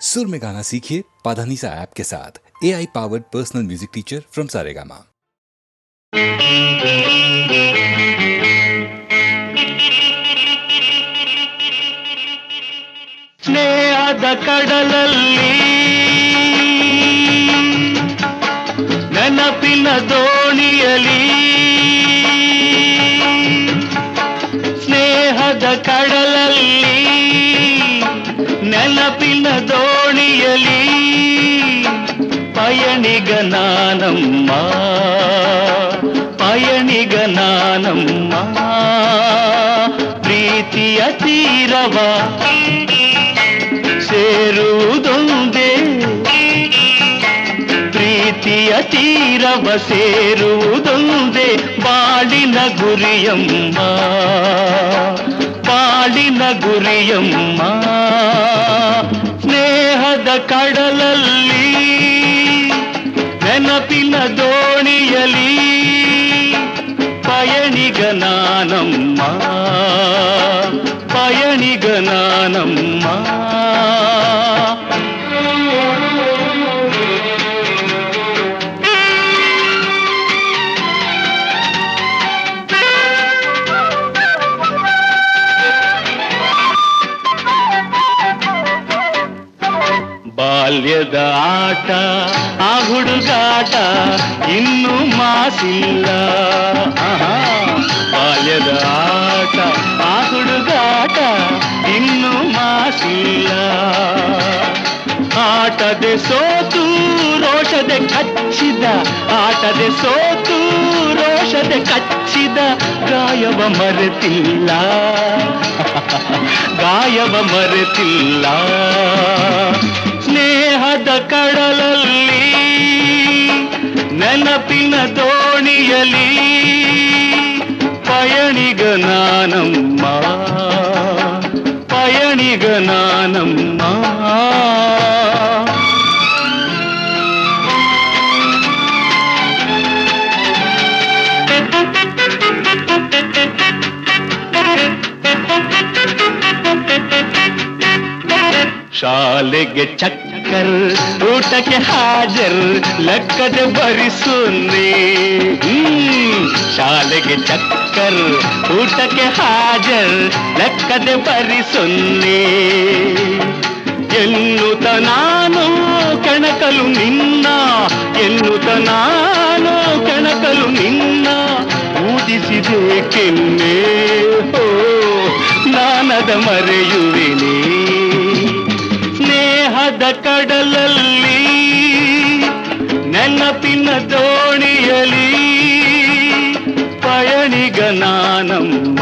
सुर में गाना सीखिए पाधानीसा ऐप के साथ। AI powered personal music teacher from Saregama. ಸ್ನೇಹದ ಕಡಲಲ್ಲಿ ನೆನಪಿನ ದೋಣಿಯಲಿ, ಸ್ನೇಹದ ಕಡಲಲ್ಲಿ ನೆನಪಿನ ದೋಣಿಯಲಿ ಪಯಣಿಗ ನಾನಮ್ಮ, ಪಯಣಿಗ ನಾನಮ್ಮ. ಪ್ರೀತಿಯ ತೀರವ ಸೇರುವುದೊಂದೇ, ಪ್ರೀತಿಯ ತೀರವ ಸೇರುವುದೊಂದೇ ಬಾಳಿನ ಗುರಿಯಮ್ಮ, ಬಾಳಿನ ಗುರಿಯಮ್ಮ. ಸ್ನೇಹದ ಕಡಲಲ್ಲಿ ನೆನಪಿನ ದೋಣಿಯಲಿ ಪಯಣಿಗ ನಾನಮ್ಮ, ಪಯಣಿಗ ನಾನಮ್ಮ. ಬಾಲ್ಯದ ಆಟ ಆ ಹುಡುಗಾಟ ಇನ್ನೂ ಮಾಸಿಲ್ಲ, ಬಾಲ್ಯದ ಆಟ ಆ ಹುಡುಗಾಟ ಇನ್ನೂ ಮಾಸಿಲ್ಲ. ಆಟದೆ ಸೋತು ರೋಷದೆ ಕಚ್ಚಿದ, ಆಟದೆ ಸೋತು ರೋಷದೆ ಕಚ್ಚಿದ ಗಾಯವ ಮರೆತಿಲ್ಲ, ಗಾಯವ ಮರೆತಿಲ್ಲ. ಸ್ನೇಹದ ಕಡಲಲ್ಲಿ ನೆನಪಿನ ದೋಣಿಯಲಿ ಪಯಣಿಗ ನಾನಮ್ಮ, ಪಯಣಿಗ ನಾನಮ್ಮ. ಶಾಲೆಗೆ ಚಕ್ಕರ್, ಊಟಕ್ಕೆ ಹಾಜರ್, ಲೆಕ್ಕದೆ ಬರಿಸುನ್ನಿ. ಶಾಲೆಗೆ ಚಕ್ಕರ್, ಊಟಕ್ಕೆ ಹಾಜರ್, ಲೆಕ್ಕದೆ ಬರಿಸುನ್ನಿ. ಎನ್ನುತ್ತ ನಾನು ಕೆಣಕಲು ನಿನ್ನ, ಎನ್ನುತ್ತ ನಾನು ಕೆಣಕಲು ನಿನ್ನ ಊದಿಸಿದೆ ಕೆನ್ನೆ, ಹೋ ನಾನದ ಮರೆಯುವೆನೇ. ಸ್ನೇಹದ ಕಡಲಲ್ಲಿ ನೆನಪಿನ ದೋಣಿಯಲಿ ಪಯಣಿಗ ನಾನಮ್ಮ,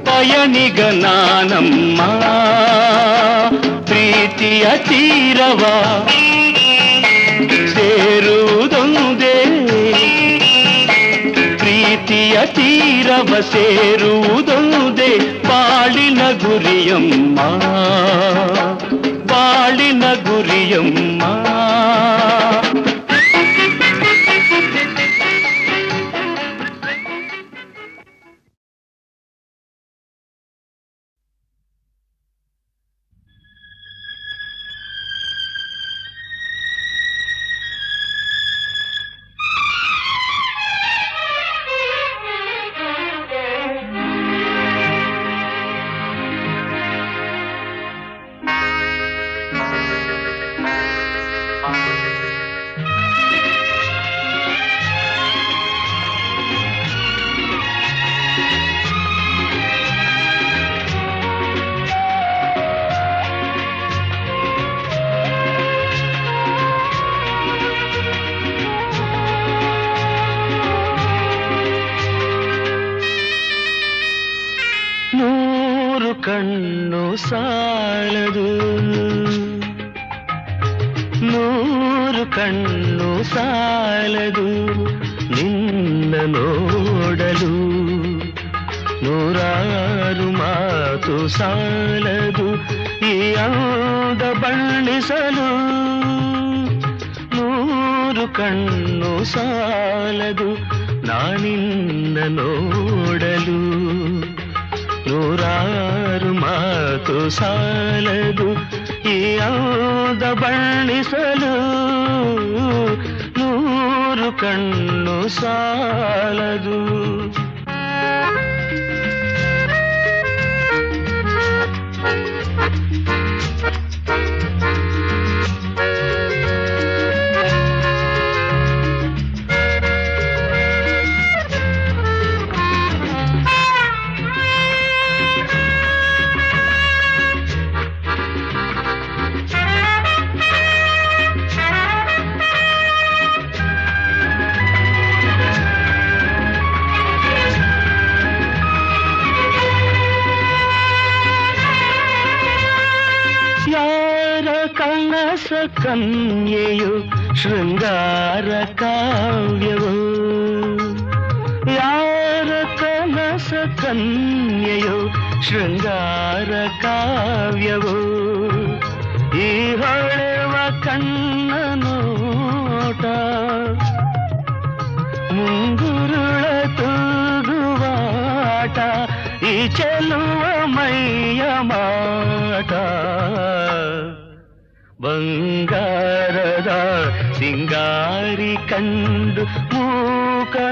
ಪಯಣಿಗ ನಾನಮ್ಮ. ಪ್ರೀತಿಯ ತೀರವ ಸೇರುವುದೊಂದೇ, ಪ್ರೀತಿಯ ತೀರವ ಸೇರುವುದೊಂದೇ ಬಾಳಿನ ಗುರಿಯಮ್ಮ, ಬಾಳಿನ ಗುರಿಯಮ್ಮ. ಕಣ್ಣು ಸಾಲದು, ನೂರು ಕಣ್ಣು ಸಾಲದು ನಿನ್ನ ನೋಡಲು, ನೂರಾರು ಮಾತು ಸಾಲದು ಈ ಅಂದ ಬಣ್ಣಿಸಲು. ನೂರು ಕಣ್ಣು ಸಾಲದು ನಾನಿನ್ನ ನೋಡಲು, ನೂರಾರು ಮಾತು ಸಾಲದು ಈ ಅಂದ ಬಣ್ಣಿಸಲು 100 ಕಣ್ಣು ಸಾಲದು. ಕನಸ ಕನ್ಯೆಯು ಶೃಂಗಾರ ಕಾವ್ಯವು, ಯಾರ ಕನಸ ಕನ್ಯೆಯು ಶೃಂಗಾರ ಕಾವ್ಯವು, ಈ ಹೊಳೆವ ಕಣ್ಣ ನೋಟ ಮುಂಗುರುಳ ತೂಗುವಾಟ, ಈ ಚೆಲುವ ಮೈಯ ಮಾಟ, ಬಂಗಾರದ ಸಿಂಗಾರಿ ಕಂಡು ಮೂಕನಾದೆನು.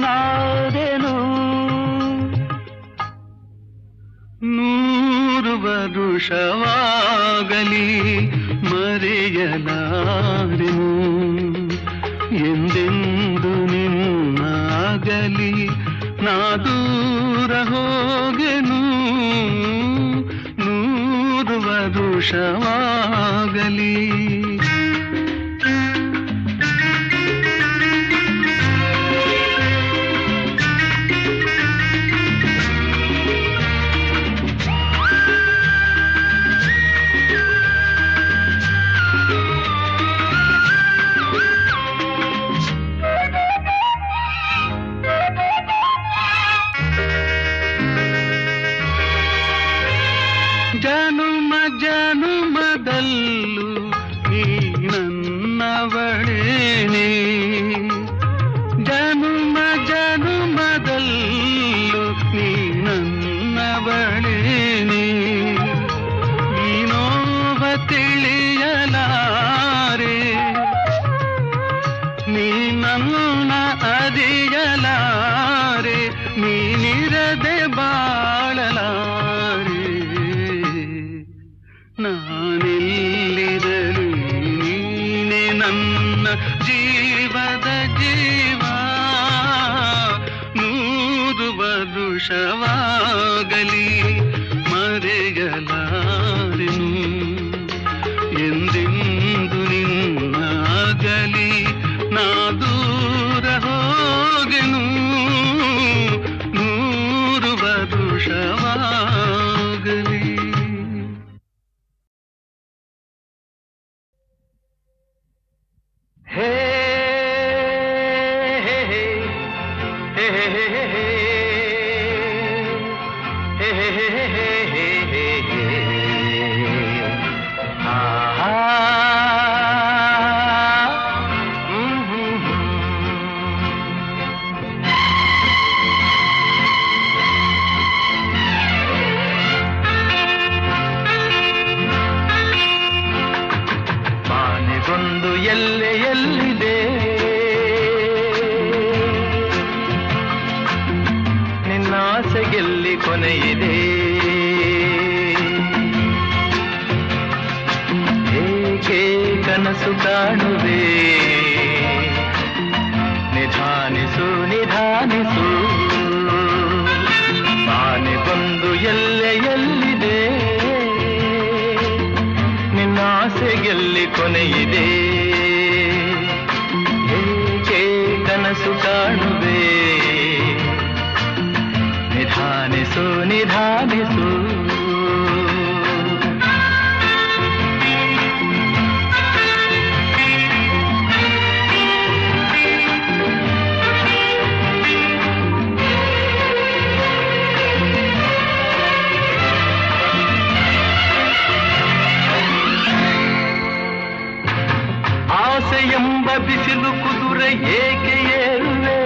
100 ವರುಷವಾಗಲಿ ಮರೆಯಲಾರೆನು, ಎಂದೆಂದು ನಿನ್ನಾಗಲಿ ನಾ ದೂರ ಹೋಗೆನು. 100 ವರುಷವಾಗಲಿ. ಜನುಮ ಜನುಮದಲ್ಲೂ ನೀ ನನ್ನವಳೇನೆ, ಜನುಮ ಜನುಮದಲ್ಲೂ ನೀ ನನ್ನವಳೇನೆ, ಈ ನೋವ ತಿಳಿಯಲಾರೆ, ನೀ ನನ್ನ ಅರಿಯಲಾರೆ, ನೀನಿರದೆ ಬಾಳಲಾರೆ. ನಾನೆಲ್ಲಿರಲಿ ನೀನೆ ನನ್ನ ಜೀವದ ಜೀವ, 100 ವರುಷವಾಗಲಿ ಮರೆಯಲಾರೆನು, ಎಂದೆಂದು ನಿನ್ನಾಗಲಿ ನಾ ದೂರ ಹೋಗೆನು. 100 ವರುಷವಾಗಲಿ. ಹೇ ಹೇ ಹೇ ಹೇ ಹೇ ಹೇ ಹೇ ಹೇ ಹೇ ಹೇ ಹೇ ಆಹಾ ಬಾನಿಗೊಂದು ಎಲ್ಲೆ ಎಲ್ಲಿದೆ, ನಿನ್ನಾಸೆಗೆಲ್ಲಿ ಕೊನೆಯಿದೆ, ಏಕೆ ಕನಸು ಕಾಣುವೆ, ನಿಧಾನಿಸು ನಿಧಾನಿಸು, ಬಾನಿಗೊಂದು ಎಲ್ಲೆ ಎಲ್ಲಿದೆ, ನಿನ್ನಾಸೆಗೆಲ್ಲಿ ಕೊನೆಯಿದೆ, ಏಕೆ ಕನಸು ಕಾಣುವೆ, ನಿಧಾನಿಸು ನಿಧಾನಿಸು. ಎಂಬ ಬಿಸಿಲು ಕುದುರೆ ಏಕೆ ಏರುವೆ,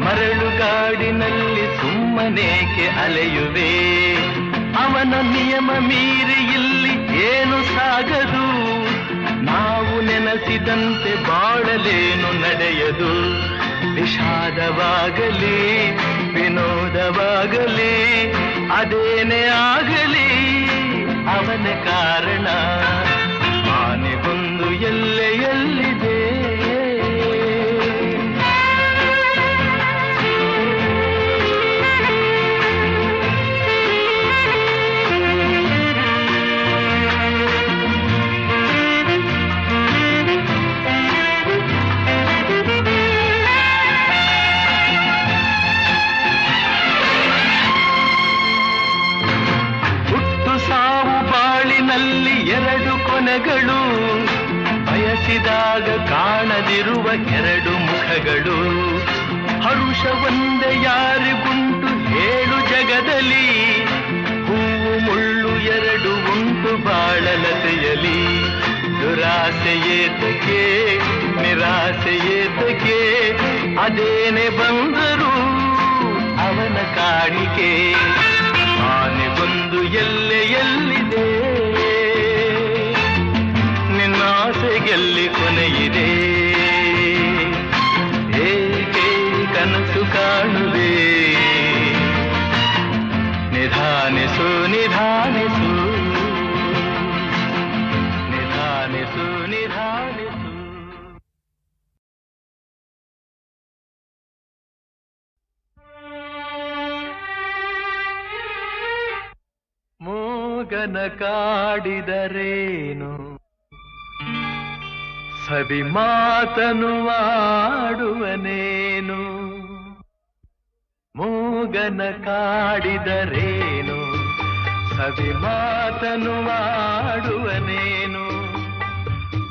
ಮರಳುಗಾಡಿನಲ್ಲಿ ಸುಮ್ಮನೇಕೆ ಅಲೆಯುವೆ, ಅವನ ನಿಯಮ ಮೀರಿ ಇಲ್ಲಿ ಏನು ಸಾಗದು, ನಾವು ನೆನಸಿದಂತೆ ಬಾಳಲೇನು ನಡೆಯದು. ವಿಷಾದವಾಗಲಿ ವಿನೋದವಾಗಲಿ ಅದೇನೇ ಆಗಲಿ ಅವನ ಕಾರಣ. ಆನೆಗೊಂದು ಎಲ್ಲೆಯಲ್ಲಿದೆ. ಎರಡು ಕೊನೆಗಳು, ಬಯಸಿದಾಗ ಕಾಣದಿರುವ ಎರಡು ಮುಖಗಳು. ಹರುಷ ಒಂದೇ ಯಾರಿಗುಂಟು ಹೇಳು ಜಗದಲ್ಲಿ, ಹೂವು ಮುಳ್ಳು ಎರಡು ಉಂಟು ಬಾಳಲತೆಯಲಿ. ದುರಾಸೆಯೇತಕ್ಕೆ ನಿರಾಸೆಯೇತಕ್ಕೆ ಅದೇನೆ ಬಂದರು ಅವನ ಕಾಣಿಕೆ. ಆನೆಗೊಂದು ಎಲ್ಲೆಯಲ್ಲಿದೆ, ನಿನ್ನಾಸೆಗೆಲ್ಲಿ ಕೊನೆಯಿದೆ. ಏಕೆ ಕನಸು ಕಾಣುವೆ, ನಿಧಾನಿಸು ನಿಧಾನಿಸು ನಿಧಾನಿಸು ನಿಧಾನಿಸು. ಮೂಗನ ಕಾಡಿದರೇನು, ಸವಿ ಮಾತನು ಆಡುವನೇನು. ಮೂಗನ ಕಾಡಿದರೇನು, ಸವಿ ಮಾತನು ಆಡುವನೇನು.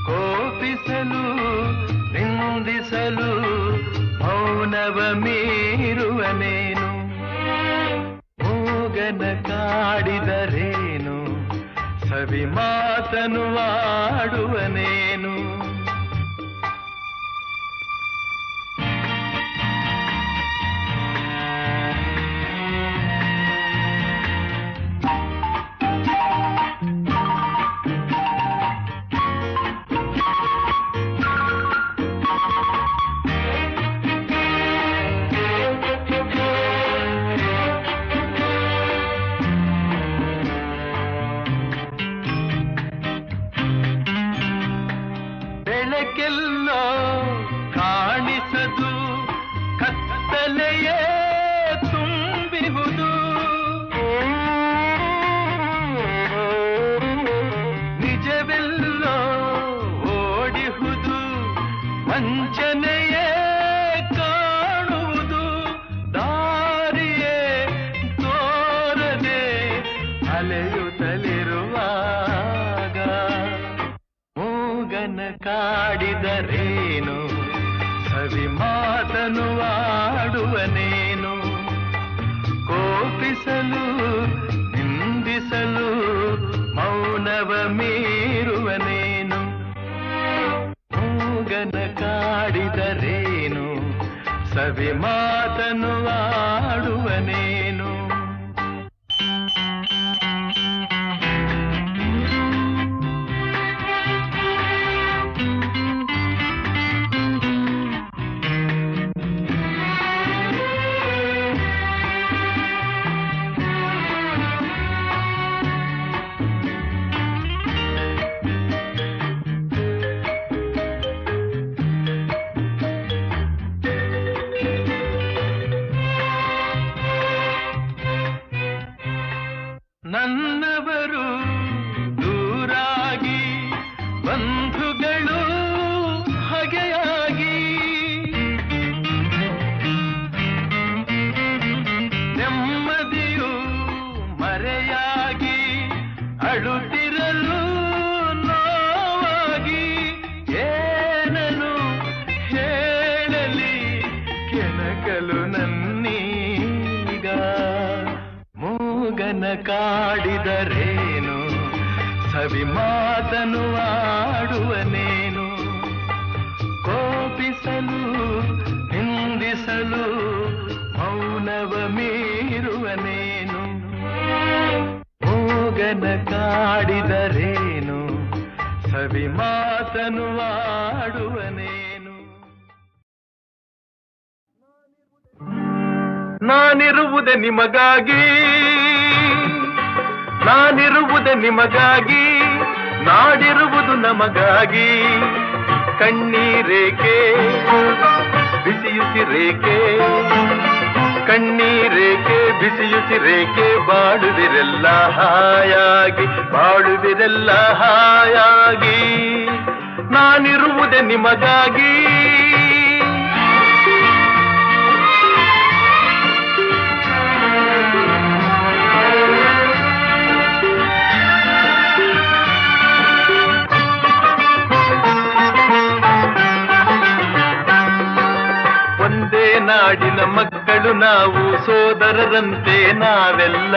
ಕೋಪಿಸಲು ನಿಂದಿಸಲು ಮೌನವ ಮೀರುವನೇನು. ಮೂಗನ ಕಾಡಿದರೇನು, ಸವಿ ಮಾತನು ಆಡುವನೇನು. ಬೆಳಕೆಲ್ಲೋ ಕಾಣಿಸದು, ಕತ್ತಲೆಯೇ ತುಂಬಿಹುದು. ನಿಜವೆಲ್ಲೋ ಓಡಿಹುದು, ವಂಚನೆಯೇ ಕಾಣುವುದು. ದಾರಿಯೇ ತೋರದೆ ಅಲೆಯುತ್ತಲಿರುವಾಗ ಮೂಗನ ಕಾಡಿದರೇನು, ಸವಿ ಮಾತನು ಆಡುವನೇನು. ಕೋಪಿಸಲು ನಿಂದಿಸಲು ಮೌನವ ಮೀರುವನೇನು. ಮೂಗನ ಕಾಡಿದರೇನು, ಸವಿ ಮಾತನು ಆಡುವನೇನು. ನನ್ನವರು ದೂರಾಗಿ, ಬಂಧುಗಳು ಹಗೆಯಾಗಿ, ನೆಮ್ಮದಿಯು ಮರೆಯಾಗಿ, ಅಳುತ್ತಿರಲು ನೋವಾಗಿ. ಏನನು ಹೇಳಲಿ ಕೆಣಕಲು ನನ್ನೀಗ. ಮೂಗನ ಕಾಡಿದರೇನು, ಸವಿ ಮಾತನು ಆಡುವನೇನು. ಕೋಪಿಸಲು ನಿಂದಿಸಲು ಮೌನವ ಮೀರುವನೇನು. ಮೂಗನ ಕಾಡಿದರೇನು, ಕವಿ ಮಾತನು ಆಡುವನೇನು. ನಾನಿರುವುದೇ ನಿಮಗಾಗಿ, ನಾನಿರುವುದೇ ನಿಮಗಾಗಿ, ನಾಡಿರುವುದು ನಮಗಾಗಿ. ಕಣ್ಣೀರೇಕೆ ಬಿಸಿಯುಸಿರೇಕೆ, ಕಣ್ಣೀರೇಕೆ ಬಿಸಿಯುಸಿರೇಕೆ, ಬಾಳುವಿರೆಲ್ಲ ಹಾಯಾಗಿ, ಬಾಳುವಿರೆಲ್ಲ ಹಾಯಾಗಿ. ನಾನಿರುವುದೇ ನಿಮಗಾಗಿ. ಒಂದೇ ನಾಡಿನ ಮಕ್ಕಳು ನಾವು, ಸೋದರರಂತೆ ನಾವೆಲ್ಲ.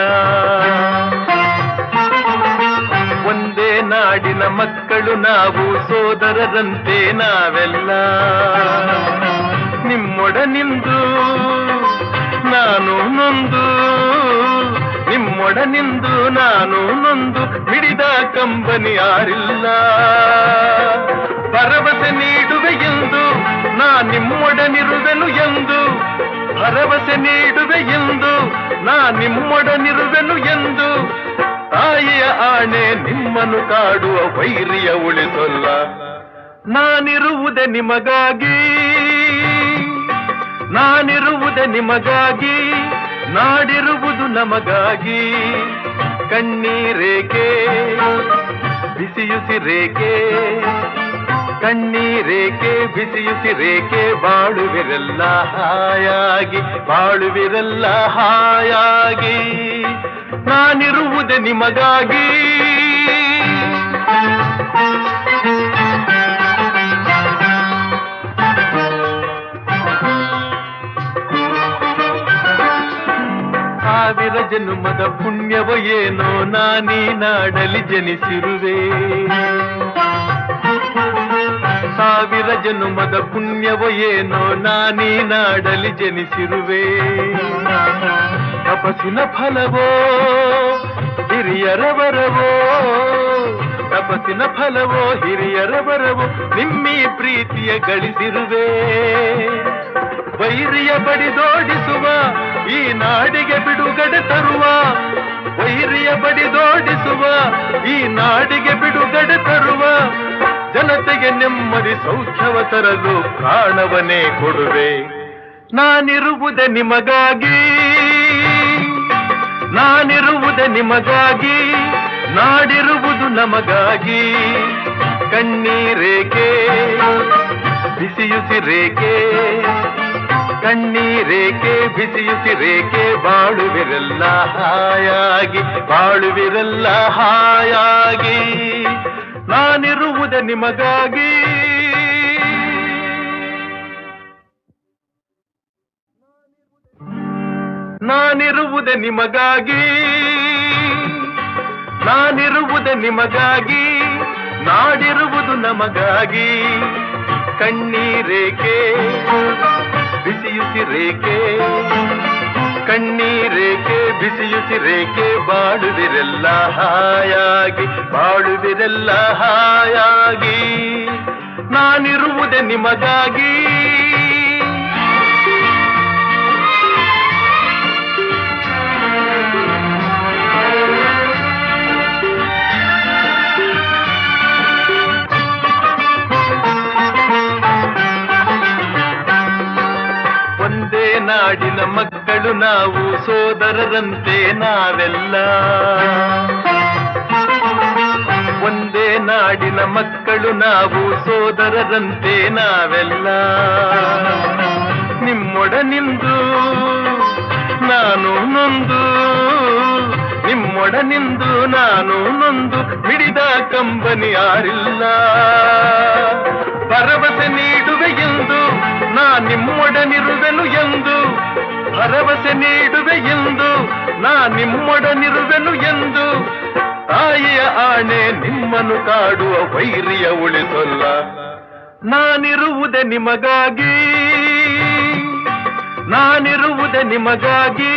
ಒಂದೇ ನಾಡಿನ ಮಕ್ಕಳು ನಾವು, ಸೋದರರಂತೆ ನಾವೆಲ್ಲ. ನಿಮ್ಮೊಡನಿಂದು ನಾನು ನೊಂದು, ನಿಮ್ಮೊಡನಿಂದು ನಾನು ನೊಂದು, ಹಿಡಿದ ಕಂಬನಿ ಯಾರಿಲ್ಲ. ಭರವಸೆ ನೀಡುವೆ ಎಂದು ನಾ ನಿಮ್ಮೊಡನಿರುವೆನು ಎಂದು, ಭರವಸೆ ನೀಡುವೆ ಎಂದು ನಾ ನಿಮ್ಮೊಡನಿರುವೆನು ಎಂದು. ತಾಯಿಯ ಆಣೆ ನಿಮ್ಮನ್ನು ಕಾಡುವ ವೈರಿಯ ಉಳಿಸೊಲ್ಲ. ನಾನಿರುವುದೇ ನಿಮಗಾಗಿ, ನಾನಿರುವುದೇ ನಿಮಗಾಗಿ, ನಾಡಿರುವುದು ನಮಗಾಗಿ. ಕಣ್ಣೀರೇಕೆ ಬಿಸಿಯುಸಿರೇಕೆ, ಕಣ್ಣೀರೇಕೆ ಬಿಸಿಯುಸಿರೇಕೆ, ಬಾಳುವಿರೆಲ್ಲ ಹಾಯಾಗಿ, ಬಾಳುವಿರೆಲ್ಲ ಹಾಯಾಗಿ. ನಾನಿರುವುದೇ ನಿಮಗಾಗಿ. ಸಾವಿರ ಜನ್ಮದ ಪುಣ್ಯವೋ ಏನೋ ನಾನೀ ನಾಡಲಿ ಜನಿಸಿರುವೆ. ಸಾವಿರ ಜನ್ಮದ ಪುಣ್ಯವೋ ಏನೋ ನಾನೀ ನಾಡಲಿ ಜನಿಸಿರುವೆ. ತಪಸ್ಸಿನ ಫಲವೋ ಹಿರಿಯರ ವರವೋ, ತಪಸ್ಸಿನ ಫಲವೋ ಹಿರಿಯರ ವರವೋ, ನಿಮ್ಮೀ ಪ್ರೀತಿಯ ಗಳಿಸಿರುವೆ. ವೈರಿಯ ಬಡಿದೋಡಿಸುವ ಈ ನಾಡಿಗೆ ಬಿಡುಗಡೆ ತರುವ, ವೈರಿಯ ಬಡಿದೋಡಿಸುವ ಈ ನಾಡಿಗೆ ಬಿಡುಗಡೆ ತರುವ. ಜನತೆಗೆ ನೆಮ್ಮದಿ ಸೌಖ್ಯವ ತರಲು ಪ್ರಾಣವನ್ನೇ ಕೊಡುವೆ. ನಾನಿರುವುದೇ ನಿಮಗಾಗಿ, ನಾನಿರುವುದೇ ನಿಮಗಾಗಿ, ನಾಡಿರುವುದು ನಮಗಾಗಿ. ಕಣ್ಣೀರೇಕೆ ಬಿಸಿಯುಸಿರೇಕೆ, ಕಣ್ಣೀರೇಕೆ ಬಿಸಿಯುಸಿರೇಕೆ, ಬಾಳುವಿರೆಲ್ಲ ಹಾಯಾಗಿ, ಬಾಳುವಿರೆಲ್ಲ ಹಾಯಾಗಿ. ನಾನಿರುವುದೇ ನಿಮಗಾಗಿ. ನಾನಿರುವುದೇ ನಿಮಗಾಗಿ, ನಾನಿರುವುದೇ ನಿಮಗಾಗಿ, ನಾಡಿರುವುದು ನಮಗಾಗಿ. ಕಣ್ಣೀರೇಕೆ ಬಿಸಿಯುಸಿರೇಕೆ, ಕಣ್ಣೀರೇಕೆ ಬಿಸಿಯುಸಿರೇಕೆ, ಬಾಳುವಿರೆಲ್ಲ ಹಾಯಾಗಿ, ಬಾಳುವಿರೆಲ್ಲ ಹಾಯಾಗಿ. ನಾನಿರುವುದೇ ನಿಮಗಾಗಿ. ಒಂದೇ ನಾಡಿನ ಮಕ್ಕಳು ನಾವು, ಸೋದರರಂತೆ ನಾವೆಲ್ಲ. ಒಂದೇ ನಾಡಿನ ಮಕ್ಕಳು ನಾವು, ಸೋದರರಂತೆ ನಾವೆಲ್ಲ. ನಿಮ್ಮೊಡನಿಂದು ನಾನು ನೊಂದು, ನಿಮ್ಮೊಡನಿಂದು ನಾನು ನೊಂದು, ಹಿಡಿದ ಕಂಬನಿ ಯಾರಿಲ್ಲ. ಭರವಸೆ ನೀಡುವೆ ಎಂದು ನಾ ನಿಮ್ಮೊಡನಿರುವೆನು ಎಂದು, ಭರವಸೆ ನೀಡುವೆ ಎಂದು ನಾ ನಿಮ್ಮೊಡನಿರುವೆನು ಎಂದು. ತಾಯಿಯ ಆಣೆ ನಿಮ್ಮನ್ನು ಕಾಡುವ ವೈರಿಯ ಉಳಿಸೊಲ್ಲ. ನಾನಿರುವುದೇ ನಿಮಗಾಗಿ, ನಾನಿರುವುದೇ ನಿಮಗಾಗಿ,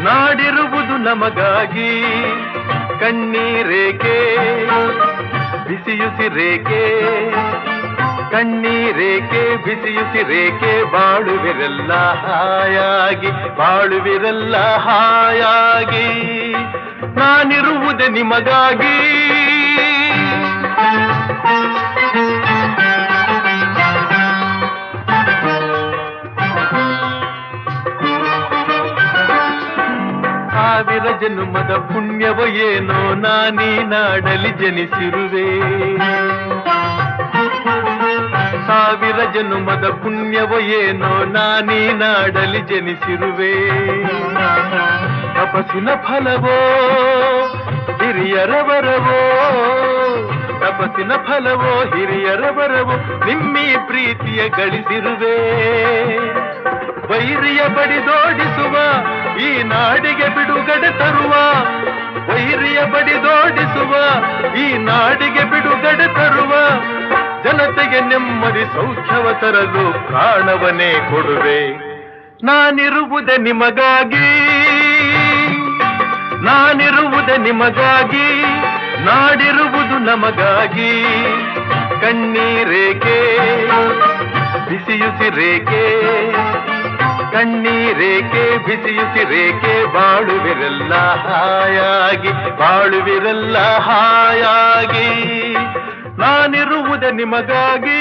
ನಾಡಿರುವುದು ನಮಗಾಗಿ. ಕಣ್ಣೀರೇಕೆ ಬಿಸಿಯುಸಿರೇಕೆ ಕಣ್ಣೀರೇಕೆ ಬಿಸಿಯುಸಿರೇಕೆ ಬಾಳುವಿರಲ್ಲ ಹಾಯಾಗಿ ಬಾಳುವಿರಲ್ಲ ಹಾಯಾಗಿ ನಾನಿರುವುದೇ ನಿಮಗಾಗಿ ಸಾವಿರ ಜನ್ಮದ ಪುಣ್ಯವೋ ಏನೋ ನಾನೀ ನಾಡಲಿ ಜನಿಸಿರುವೆ ಸಾವಿರ ಜನ್ಮದ ಪುಣ್ಯವೋ ಏನೋ ನಾನೀ ನಾಡಲಿ ಜನಿಸಿರುವೆ ತಪಸ್ಸಿನ ಫಲವೋ ಹಿರಿಯರ ವರವೋ ತಪಸ್ಸಿನ ಫಲವೋ ಹಿರಿಯರ ವರವೋ ನಿಮ್ಮೀ ಪ್ರೀತಿಯ ಗಳಿಸಿರುವೆ ವೈರಿಯ ಬಡಿದೋಡಿಸುವ ಈ ನಾಡಿಗೆ ಬಿಡುಗಡೆ ತರುವ ವೈರಿಯ ಬಡಿದೋಡಿಸುವ ಈ ನಾಡಿಗೆ ಬಿಡುಗಡೆ ತರುವ ಜನತೆಗೆ ನೆಮ್ಮದಿ ಸೌಖ್ಯವ ತರಲು ಪ್ರಾಣವನ್ನೇ ಕೊಡುವೆ ನಾನಿರುವುದೇ ನಿಮಗಾಗಿ ನಾನಿರುವುದೇ ನಿಮಗಾಗಿ ನಾಡಿರುವುದು ನಮಗಾಗಿ ಕಣ್ಣೀರೇಕೆ ಬಿಸಿಯುಸಿರೇಕೆ ಕಣ್ಣೀರೇಕೆ ಬಿಸಿಯುಸಿರೇಕೆ ಬಾಳುವಿರಲ್ಲ ಹಾಯಾಗಿ ಬಾಳುವಿರಲ್ಲ ಹಾಯಾಗಿ ನಾನಿರುವುದೇ ನಿಮಗಾಗಿ